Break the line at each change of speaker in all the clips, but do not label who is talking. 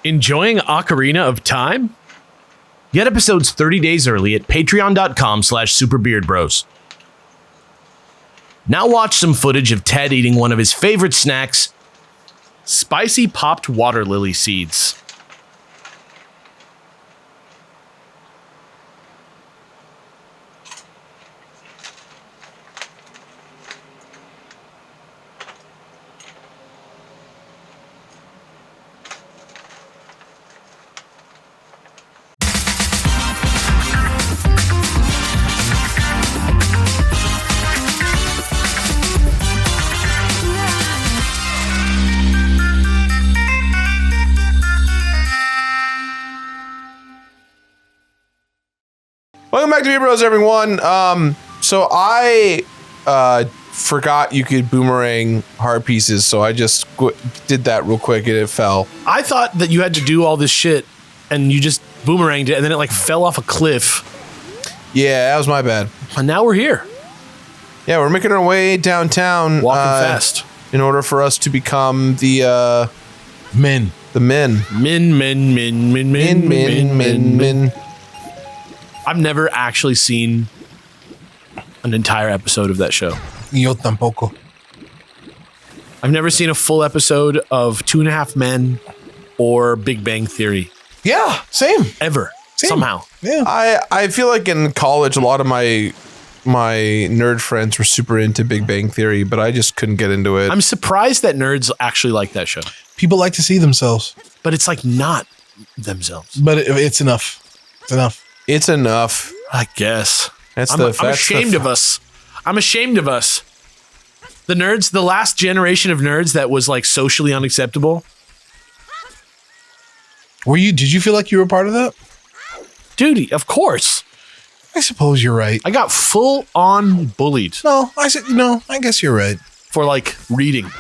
Enjoying Ocarina of Time? Get episodes 30 days early at patreon.com/superbeardbros. Now watch some footage of Ted eating one of his favorite snacks, spicy popped water lily seeds.
Welcome back to Beard Bros, everyone. So I forgot you could boomerang heart pieces, so I just did that real quick and it fell.
I thought that you had to do all this shit and you just boomeranged it and then it like fell off a cliff.
Yeah, that was my bad.
And now we're here.
Yeah, we're making our way downtown.
Walking fast.
In order for us to become the men. The men. Men.
I've never actually seen an entire episode of that show.
Yo tampoco.
I've never seen a full episode of 2.5 Men or Big Bang Theory.
Yeah, same.
Ever.
Same.
Somehow.
Yeah.
I feel like in college, a lot of my nerd friends were super into Big Bang Theory, but I just couldn't get into it.
I'm surprised that nerds actually like that show.
People like to see themselves.
But it's like not themselves.
But it's enough. It's enough.
It's enough.
I guess.
I'm
ashamed of us. I'm ashamed of us. The nerds, the last generation of nerds that was like socially unacceptable.
Did you feel like you were part of that?
Dude, of course.
I suppose you're right.
I got full on bullied.
No, I guess you're right.
For like reading.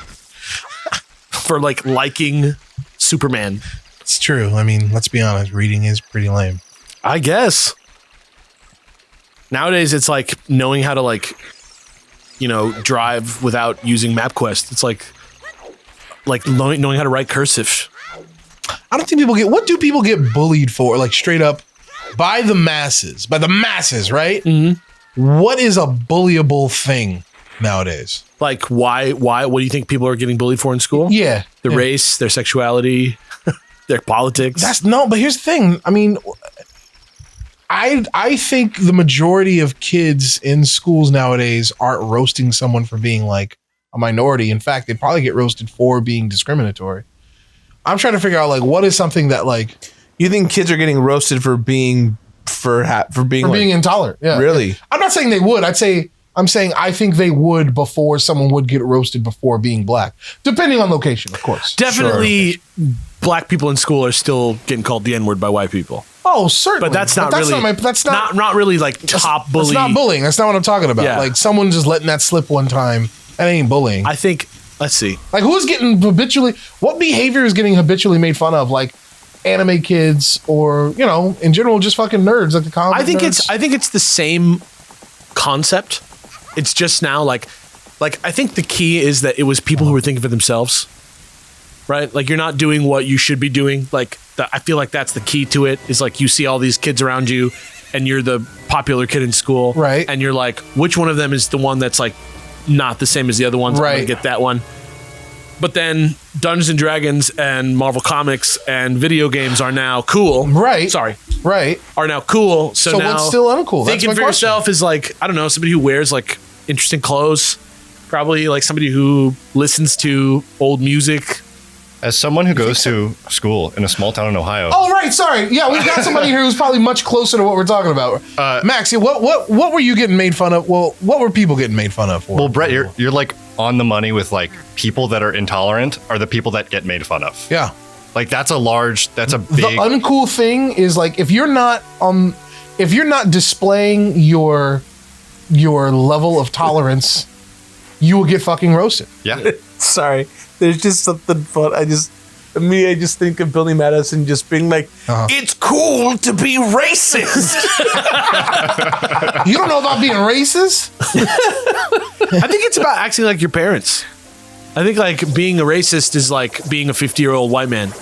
For like liking Superman.
It's true. I mean, let's be honest. Reading is pretty lame.
I guess. Nowadays, it's like knowing how to like, drive without using MapQuest. It's like knowing how to write cursive.
I don't think what do people get bullied for? Like straight up by the masses, right? Mm-hmm. What is a bullyable thing nowadays?
Like why, what do you think people are getting bullied for in school?
Yeah.
Their race, their sexuality, their politics.
But here's the thing. I mean, I think the majority of kids in schools nowadays aren't roasting someone for being like a minority. In fact, they probably get roasted for being discriminatory. I'm trying to figure out like what is something that like
you think kids are getting roasted for being being
intolerant. Yeah.
Really?
I'm not saying they would. I'm saying I think they would before someone would get roasted before being black, depending on location, of course.
Definitely, sure. Black people in school are still getting called the N-word by white people.
Oh, certainly.
But that's not really like top bullying.
That's not bullying. That's not what I'm talking about. Yeah. Like someone just letting that slip one time, that ain't bullying.
I think, let's see.
Like what behavior is getting habitually made fun of? Like anime kids or, in general, just fucking nerds like the comic nerds?
I think it's the same concept. It's just now like I think the key is that it was people who were thinking for themselves. Right? Like you're not doing what you should be doing. Like I feel like that's the key to it is like you see all these kids around you and you're the popular kid in school.
Right.
And you're like, which one of them is the one that's like not the same as the other ones?
Right.
I'm gonna get that one. But then Dungeons and Dragons and Marvel Comics and video games are now cool.
Right.
Sorry.
Right.
Are now cool. So now
what's still uncool?
Thinking for yourself is like, I don't know, somebody who wears like interesting clothes. Probably like somebody who listens to old music.
As someone who goes to school in a small town in Ohio.
Oh, right. Sorry. Yeah, we've got somebody here who's probably much closer to what we're talking about. Max, what were you getting made fun of? Well, what were people getting made fun of for?
Well, Brett, you're like on the money with like people that are intolerant are the people that get made fun of.
Yeah.
Like that's a big.
The uncool thing is like if you're not displaying your level of tolerance, you will get fucking roasted.
Yeah.
Sorry. There's just something fun. I just think of Billy Madison just being like, It's cool to be racist.
You don't know about being racist?
I think it's about acting like your parents. I think like being a racist is like being a 50-year-old white man.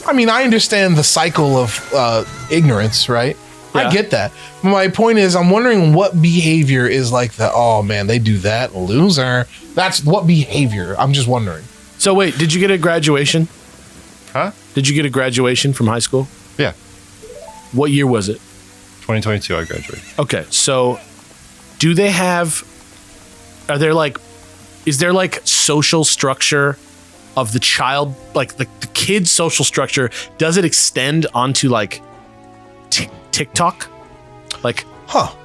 I mean, I understand the cycle of ignorance, right?
Yeah.
I get that. My point is, I'm wondering what behavior is like the, oh man, they do that, loser. That's what behavior. I'm just wondering.
So wait, did you get a graduation?
Huh?
Did you get a graduation from high school?
Yeah.
What year was it?
2022, I graduated.
Okay, so do they have? Are there like? Is there like social structure of the child, like the kid's social structure? Does it extend onto like TikTok? Like,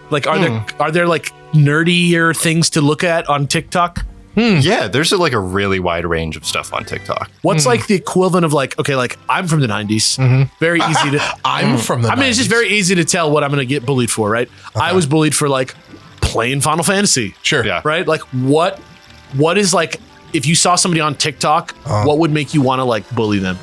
Like, are there like nerdier things to look at on TikTok?
Yeah, there's like a really wide range of stuff on TikTok.
What's like the equivalent of like, okay, like I'm from the 90s. Very easy to.
I'm from the
I mean, it's just
90s.
very easy to tell what I'm going to get bullied for, right? I was bullied for like playing Final Fantasy.
Sure.
Yeah.
Right? Like what is like, if you saw somebody on TikTok, what would make you want to like bully them?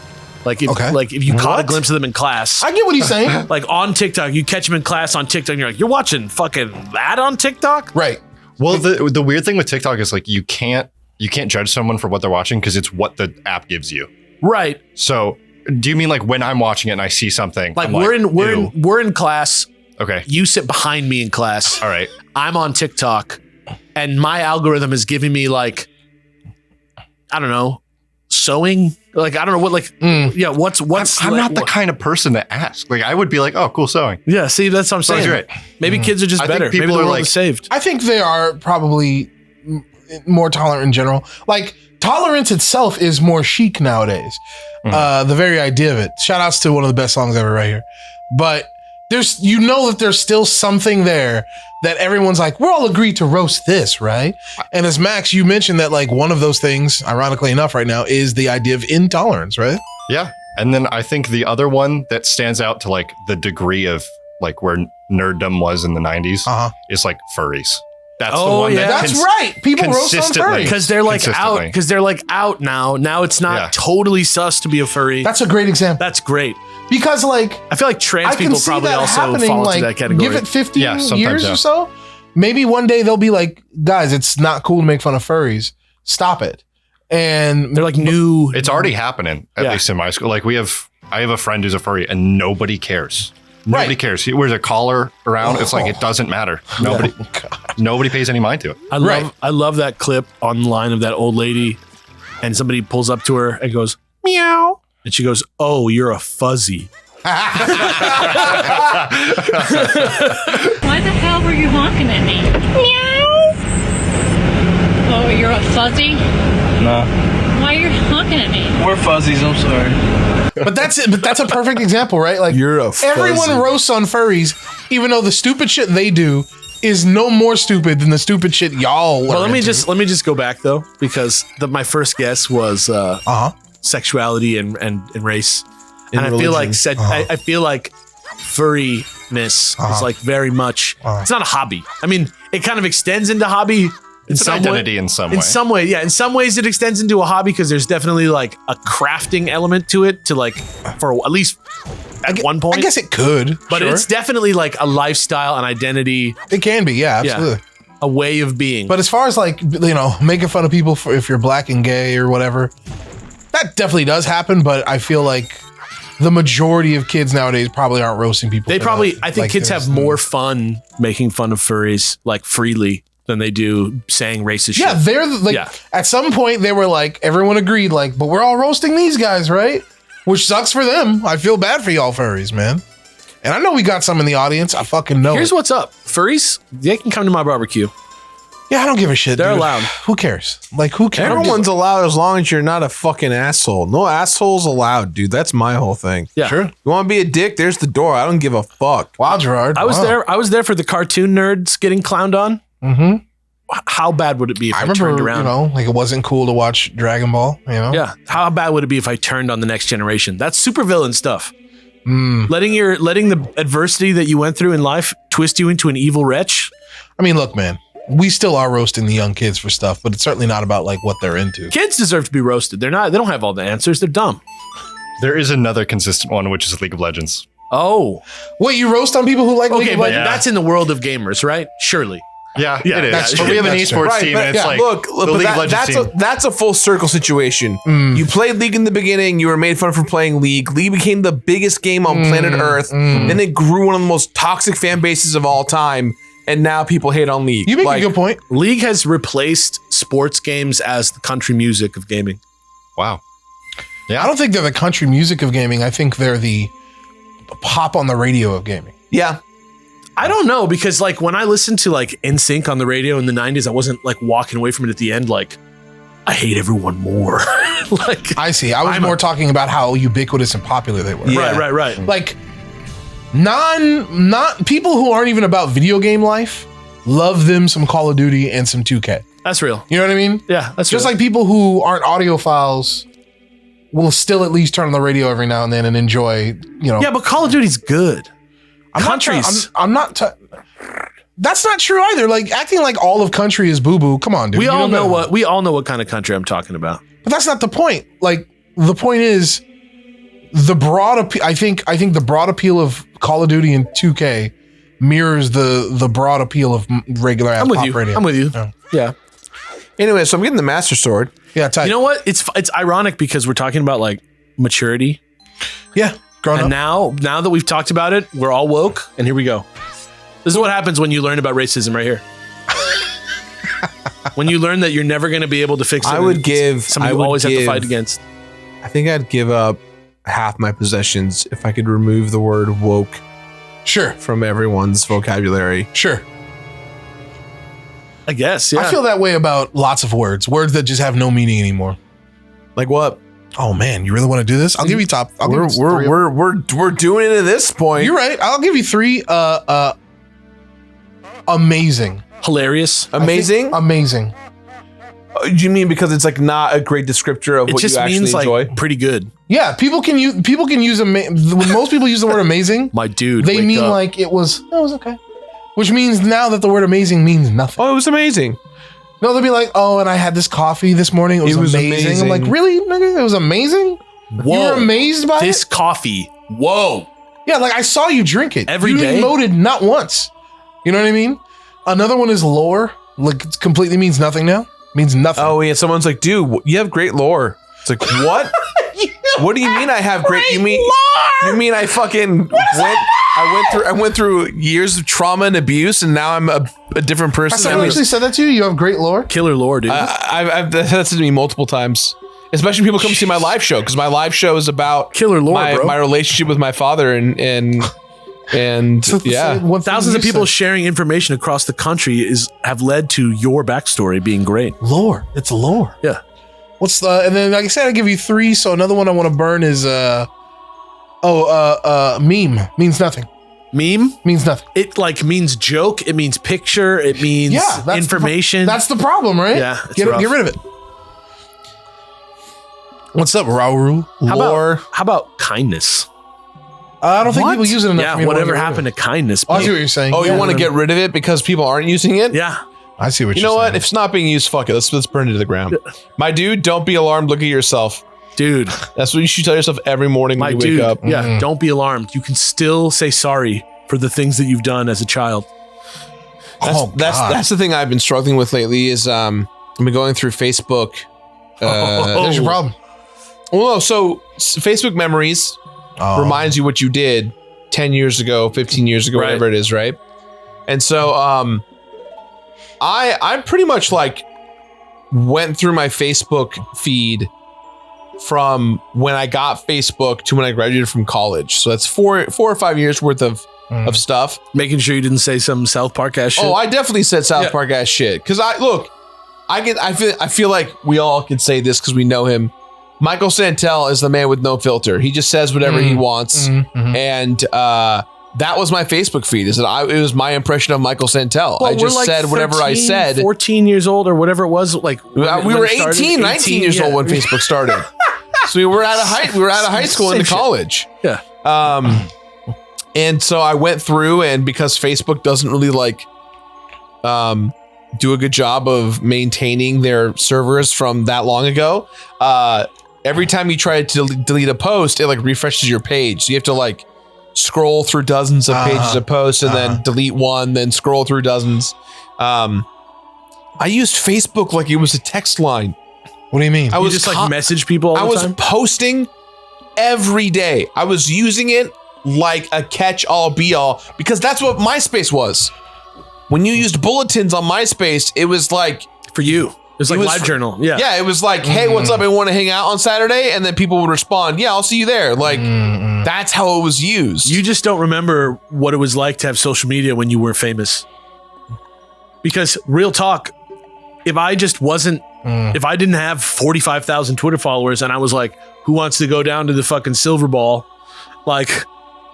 Like if you caught a glimpse of them in class.
I get what he's saying.
Like on TikTok, you catch them in class on TikTok and you're like, you're watching fucking that on TikTok?
Right.
Well, the weird thing with TikTok is like you can't judge someone for what they're watching because it's what the app gives you.
Right.
So, do you mean like when I'm watching it and I see something?
Like
I'm
we're in class.
Okay.
You sit behind me in class.
All right.
I'm on TikTok and my algorithm is giving me like, I don't know, sewing. Like, I don't know what, like, yeah, what's
I'm
like,
not the kind of person to ask. Like, I would be like, oh, cool sewing.
yeah, see, that's what I'm saying.
Right.
Maybe kids are just
I think
better. Maybe
people
the
are
world
like-
is saved.
I think they are probably more tolerant in general. Like tolerance itself is more chic nowadays. The very idea of it. Shout outs to one of the best songs ever right here. But there's, that there's still something there that everyone's like, we're all agreed to roast this, right? And as Max, you mentioned that like one of those things, ironically enough right now, is the idea of intolerance, right?
Yeah. And then I think the other one that stands out to like the degree of like where nerddom was in the 90s is like furries. That's the
Oh,
one
yeah.
that
That's right. People roast on
consistently-
furries.
Because they're like
Consistently.
out. Because they're like out now. Now it's not
Yeah.
totally sus to be a furry.
That's a great example.
That's great.
Because like,
I feel like trans
I can
people
see
probably
that
also
happening.
fall into
Like,
that category.
give it 15
Yeah, sometimes,
years
yeah.
or so. Maybe one day they'll be like, guys, it's not cool to make fun of furries. Stop it. And
They're like new.
It's already happening, at
Yeah.
least in my school. Like I have a friend who's a furry and nobody cares. Nobody
Right.
cares. He wears a collar around. It's like, it doesn't matter. Nobody pays any mind to it.
I love that clip online of that old lady, and somebody pulls up to her and goes meow, and she goes, "Oh, you're a fuzzy."
Why the hell were you honking at me? Meow. Oh, you're a fuzzy?
No,
Why are you honking at me?
we're fuzzies. I'm sorry.
but that's it. But that's a perfect example, right? Like
You're a
everyone
fuzzy.
roasts on furries, even though the stupid shit they do is no more stupid than the stupid shit y'all.
Well, let me just go back though, because my first guess was sexuality and race, and I feel like I feel like furriness is like very much. It's not a hobby. I mean, it kind of extends into hobby.
It's an identity in some way.
In some way, yeah. In some ways, it extends into a hobby because there's definitely like a crafting element to it. To like, for at least at one point,
I guess it could,
but
sure.
it's definitely like a lifestyle, an identity,
It can be, yeah, absolutely.
a way of being.
But as far as like, making fun of people for if you're black and gay or whatever, that definitely does happen. But I feel like the majority of kids nowadays probably aren't roasting people.
They
for
probably,
that.
I think
Like,
kids
there's-
have more fun making fun of furries like freely than they do saying racist
Yeah,
shit.
they're like,
Yeah.
at some point they were like, everyone agreed, like, but we're all roasting these guys, right? Which sucks for them. I feel bad for y'all furries, man. And I know we got some in the audience. I fucking know.
Here's what's up. Furries, they can come to my barbecue.
Yeah, I don't give a shit.
They're
dude.
allowed.
Who cares? Like, who cares?
Everyone's allowed as long as you're not a fucking asshole. No assholes allowed, dude. That's my whole thing.
Yeah.
Sure.
You want to be a dick? There's the door. I don't give a fuck.
Wow, Jirard.
I was
Wow.
there. I was there for the cartoon nerds getting clowned on.
Mhm.
How bad would it be if
I
I,
remember,
turned around?
like it wasn't cool to watch Dragon Ball,
Yeah. How bad would it be if I turned on the next generation? That's supervillain stuff.
Hmm.
Letting the adversity that you went through in life twist you into an evil wretch.
I mean, look, man, we still are roasting the young kids for stuff, but it's certainly not about like what they're into.
Kids deserve to be roasted. They don't have all the answers. They're dumb.
There is another consistent one, which is League of Legends.
Oh.
Wait, you roast on people who like League
Okay,
of
but
Legends?
that's in the world of gamers, right? Surely.
Yeah,
Yeah,
it is.
that's
But
true.
we have an
That's
esports
Right,
team,
but
and it's like
look,
the
but
League of Legends team.
that's a full circle situation. You played League in the beginning. You were made fun for playing League. League became the biggest game on planet Earth. Then it grew one of the most toxic fan bases of all time. And now people hate on League.
You make a good point.
League has replaced sports games as the country music of gaming.
Wow.
I don't think they're the country music of gaming. I think they're the pop on the radio of gaming.
Yeah.
I don't know, because like when I listened to like NSYNC on the radio in the 90s, I wasn't like walking away from it at the end like, I hate everyone more. Like
I see. I was more talking about how ubiquitous and popular they were.
Yeah.
Right.
Like not people who aren't even about video game life love them some Call of Duty and some 2K.
That's real.
You know what I mean?
Yeah, that's
Just
real.
like people who aren't audiophiles will still at least turn on the radio every now and then and enjoy, you know.
Yeah, but Call of Duty's good. Countries.
I'm not. That's not true either. Like acting like all of country is boo boo. Come on, dude.
We
You
all know
better.
what kind of country I'm talking about.
But that's not the point. Like the point is the broad. I think the broad appeal of Call of Duty and 2K mirrors the broad appeal of regular ass
I'm with
pop
you.
radio.
I'm with you.
Yeah.
Yeah.
Anyway, so I'm getting the Master Sword.
Yeah, tight.
You know what? It's ironic because we're talking about like maturity.
Yeah, grown
And
up.
now that we've talked about it, we're all woke, and here we go. This is what happens when you learn about racism right here. When you learn that you're never going to be able to fix it.
I would give.
something
I
you
would
always have to
give-
fight against.
I think I'd give up half my possessions if I could remove the word woke
Sure,
from everyone's vocabulary.
sure.
I guess. Yeah.
I feel that way about lots of words that just have no meaning anymore.
Like what?
Oh man, you really want to do this? I'll give you top. I'll give you three.
We're doing it at this point.
You're right. I'll give you three. Amazing.
hilarious.
Amazing.
Amazing.
Do you mean because it's like not a great descriptor of
It
what you
just
actually
means
enjoy?
like pretty good.
Yeah, people can use when most people use the word amazing,
My dude.
they
wake
mean
up.
like it was okay. Which means now that the word amazing means nothing.
Oh, it was amazing.
No, they'll be like, oh, and I had this coffee this morning. It was amazing. I'm like, really? Nigga, it was amazing?
Whoa.
You were amazed by
this
it?
coffee. Whoa.
Yeah, like I saw you drink it.
Every
you
day?
emoted not once. You know what I mean? Another one is lore. Like it completely means nothing now. Means nothing.
Oh yeah, someone's like, dude, you have great lore. It's like, what? What do you mean I have great? You mean I fucking I went through years of trauma and abuse, and now I'm a different person.
Has someone actually said that to you? You have great lore?
Killer lore, dude.
I've that's said to me multiple times. Especially people come see my live show because my live show is about
Killer lore,
my,
bro.
my relationship with my father and yeah.
Thousands of people sharing information across the country have led to your backstory being great.
Lore. It's lore.
Yeah.
What's the and then like I said, I give you three. So another one I want to burn is meme means nothing.
Meme
Means nothing.
it like means joke. It means picture. It means
That's
information.
That's the problem, right?
Yeah, it's
Get
rough.
rid of it. What's up, Raul?
How about kindness?
I don't think
What?
people use it enough.
Yeah.
for me to
Whatever
wanna get rid of
happened
it.
to kindness?
Oh, I see
bro?
what you're saying.
Oh, you
Yeah.
want to get rid of it because people aren't using it?
Yeah.
I see what
You
you're
know what?
saying.
If it's not being used, fuck it. Let's burn it to the ground. My dude, don't be alarmed. Look at yourself.
Dude.
That's what you should tell yourself every morning
My
when you
dude.
wake up.
Yeah. Don't be alarmed. You can still say sorry for the things that you've done as a child.
That's the thing I've been struggling with lately is I've been going through Facebook.
There's your problem.
Well, no, so Facebook memories reminds you what you did 10 years ago, 15 years ago,
Right.
whatever it is, right? And so I pretty much like went through my Facebook feed from when I got Facebook to when I graduated from college. So that's four or 5 years worth of stuff.
Making sure you didn't say some South Park ass shit.
Oh, I definitely said South
Yeah.
Park ass shit. Cause I feel like we all can say this because we know him. Michael Santel is the man with no filter. He just says whatever he wants. And that was my Facebook feed. It was my impression of Michael Santel.
Well,
I
we're
just
like
said whatever I
13,
said.
14 years old or whatever it was. Like
We
when
were
it started,
18, 19 years old when Facebook started. So we were out of high school into
Same shit.
college.
Yeah.
And so I went through, and because Facebook doesn't really like do a good job of maintaining their servers from that long ago, every time you try to delete a post, it like refreshes your page. So you have to like scroll through dozens of pages of posts and then delete one, then scroll through dozens. I used Facebook like it was a text line.
What do you mean?
I was
just like message people all the time?
I was posting every day. I was using it like a catch-all be-all because that's what MySpace was. When you used bulletins on MySpace, it was like
for you. It was like LiveJournal. Yeah.
Yeah, it was like, hey, what's up? I want to hang out on Saturday. And then people would respond, yeah, I'll see you there. Like, that's how it was used.
You just don't remember what it was like to have social media when you were famous. Because real talk, if I just wasn't, if I didn't have 45,000 Twitter followers and I was like, who wants to go down to the fucking Silver Ball? Like,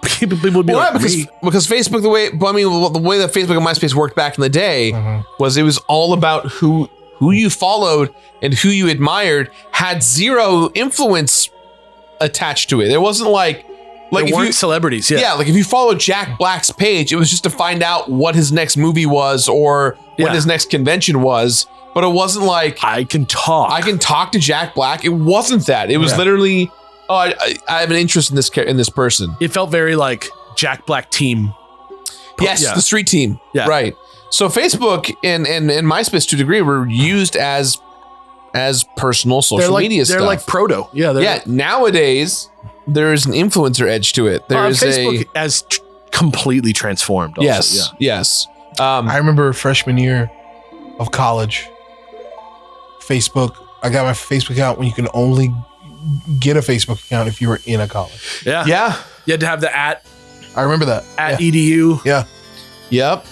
people would be like,
because Facebook, the way that Facebook and MySpace worked back in the day was it was all about who you followed and who you admired had zero influence attached to it. It wasn't like
they weren't celebrities. Yeah.
Like if you followed Jack Black's page, it was just to find out what his next movie was or what his next convention was. But it wasn't like
I can talk to
Jack Black. It wasn't that. It was literally, I have an interest in this person.
It felt very like Jack Black team.
Yes, the street team. Yeah. Right. So Facebook and MySpace to a degree were used as personal social media stuff.
They're like proto. Yeah.
Nowadays, there's an influencer edge to it. There's
Facebook has completely transformed. Also.
Yes.
I remember freshman year of college, Facebook. I got my Facebook account when you can only get a Facebook account if you were in a college.
Yeah. You had to have the @
I remember that.
@edu.
Yeah.
Yep.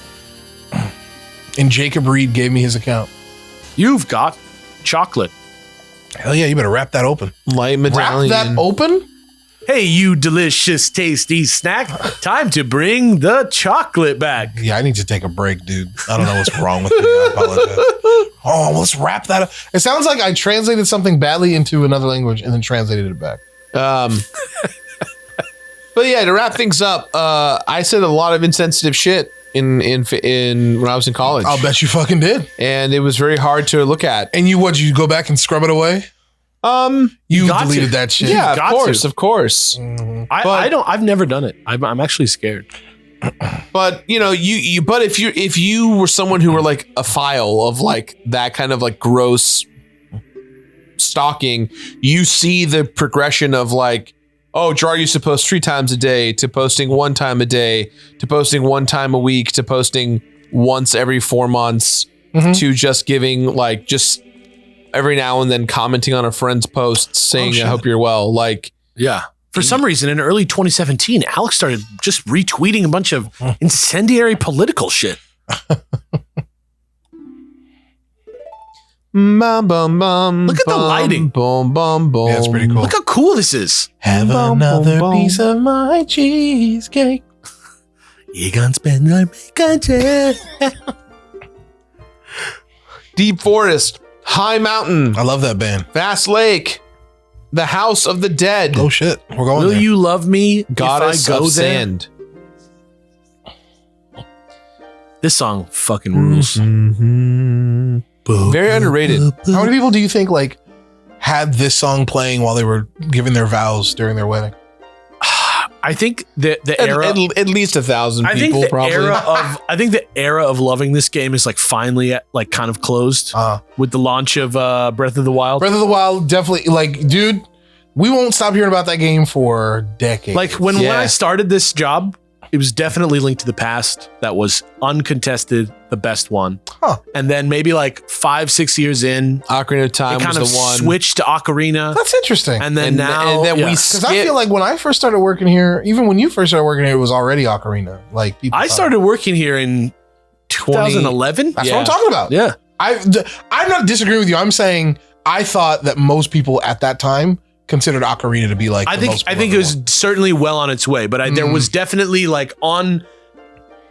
And Jacob Reed gave me his account.
You've got chocolate.
Hell yeah, you better wrap that open.
Light medallion.
Wrap that open?
Hey, you delicious, tasty snack. Time to bring the chocolate back.
Yeah, I need to take a break, dude. I don't know what's wrong with me. I apologize. Oh, let's wrap that up. It sounds like I translated something badly into another language and then translated it back.
But yeah, to wrap things up, I said a lot of insensitive shit in when I was in college.
I'll bet you fucking did.
And it was very hard to look at.
And you go back and scrub it away? You deleted that shit.
Yeah, of course.
Mm-hmm.
I've never done it. I'm actually scared.
But but if you were someone who were like a file of like that kind of like gross stalking, you see the progression of like, oh, Jirard used to post 3 times a day to posting 1 time a day to posting 1 time a week to posting once every 4 months to just giving like just every now and then commenting on a friend's post saying, I hope you're well. Like,
yeah. For some reason, in early 2017, Alex started just retweeting a bunch of incendiary political shit.
Bum, bum, bum,
Look at the lighting.
Boom, boom, boom.
Yeah, it's pretty cool.
Look how cool this is.
Have another piece of my cheesecake.
You gonna spend my weekend.
Deep Forest, High Mountain.
I love that band.
Vast Lake, The House of the Dead.
Oh shit, we're going
Will
there.
you love me
Goddess
if I go
of
there?
Sand.
This song fucking rules.
Very underrated.
How many people do you think like had this song playing while they were giving their vows during their wedding?
I think the era
at least 1,000 people probably.
I think the era of loving this game is like finally like kind of closed with the launch of Breath of the Wild.
Breath of the Wild definitely, like, dude, we won't stop hearing about that game for decades.
Like when I started this job, it was definitely Link to the Past that was uncontested the best one. And then maybe like 5-6 years in,
Ocarina of Time
it kind
was
of
the one.
switched to Ocarina.
That's interesting.
And then
we
because I feel like when I first started working here, even when you first started working here, it was already Ocarina. Like people,
I started working here in 2011.
That's what I'm talking about.
Yeah,
I'm not disagreeing with you. I'm saying I thought that most people at that time considered Ocarina to be like.
I think it was certainly well on its way, but there was definitely like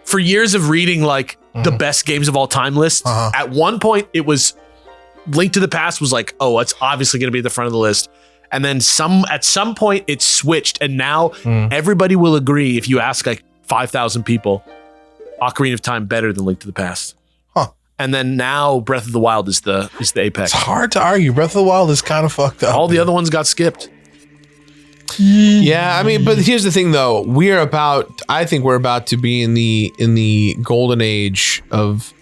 for years of reading like the best games of all time lists. At one point, it was Link to the Past was like, oh, it's obviously going to be at the front of the list. And then at some point it switched, and now everybody will agree if you ask like 5,000 people, Ocarina of Time better than Link to the Past. And then now Breath of the Wild is the apex.
It's hard to argue. Breath of the Wild is kind of fucked up.
All the other ones got skipped.
Yeah, I mean, but here's the thing though. I think we're about to be in the golden age of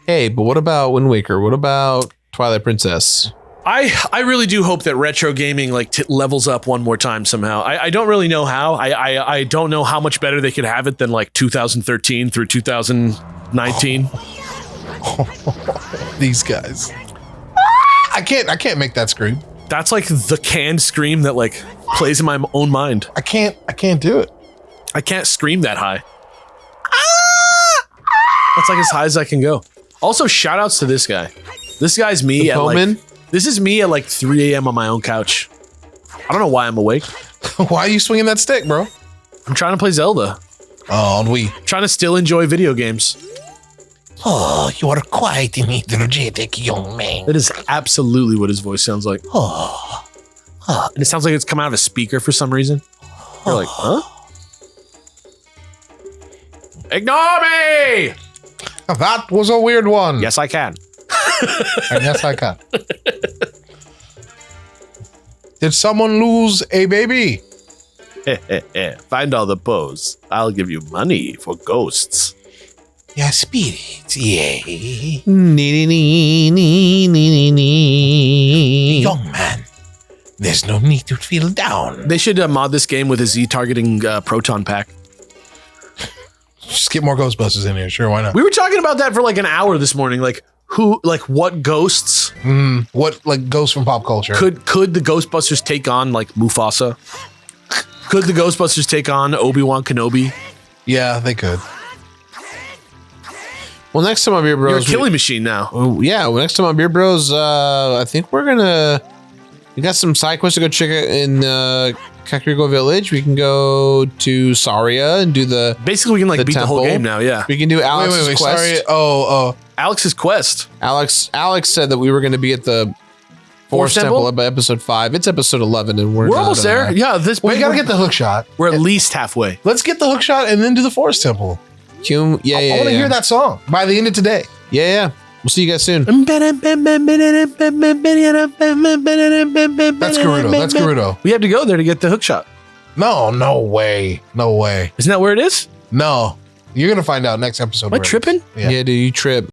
Hey, but what about Wind Waker? What about Twilight Princess?
I really do hope that retro gaming like levels up one more time somehow. I don't really know how. I don't know how much better they could have it than like 2013 through 2019.
These guys. I can't make that scream.
That's like the canned scream that like plays in my own mind.
I can't do it.
I can't scream that high. That's like as high as I can go. Also, shout outs to this guy. This guy's me
The
at
Bowman?
like, this is me at like 3 a.m. on my own couch. I don't know why I'm awake.
Why are you swinging that stick, bro?
I'm trying to play Zelda.
Oh, and we.
Trying to still enjoy video games.
Oh, you are quite an energetic young man.
That is absolutely what his voice sounds like. And it sounds like it's come out of a speaker for some reason. You're like, huh? Ignore me!
That was a weird one.
Yes, I can.
And yes, I can. Did someone lose a baby?
Find all the pose. I'll give you money for ghosts.
Yeah, spirits, yay. Young man, there's no need to feel down.
They should mod this game with a Z targeting proton pack.
Just get more Ghostbusters in here. Sure, why not?
We were talking about that for like an hour this morning. Like what ghosts
What, like, ghosts from pop culture?
could the Ghostbusters take on like Mufasa? Could the Ghostbusters take on Obi-Wan Kenobi?
Yeah, they could.
Well, next time on Beer Bros,
You're a killing machine now.
well, next time on Beer Bros, I think we got some side quests to go check out in Kakariko Village. We can go to Saria and do
Basically, we can like beat the whole
temple.
game now. Yeah,
We can do Alex's
Wait,
quest.
sorry. Oh.
Alex's quest.
Alex said that we were going to be at the Forest Temple by episode 5. It's episode 11, and we're
We're
not,
almost there. Yeah,
We gotta get the hook shot.
We're at least halfway.
Let's get the hook shot and then do the Forest Temple.
Yeah,
I want to hear that song by the end of today.
Yeah. We'll see you guys soon.
That's Gerudo.
We have to go there to get the hook shot.
No way.
Isn't that where it is?
No. You're gonna find out next episode.
Am I tripping?
Yeah.
Yeah, dude, you trip.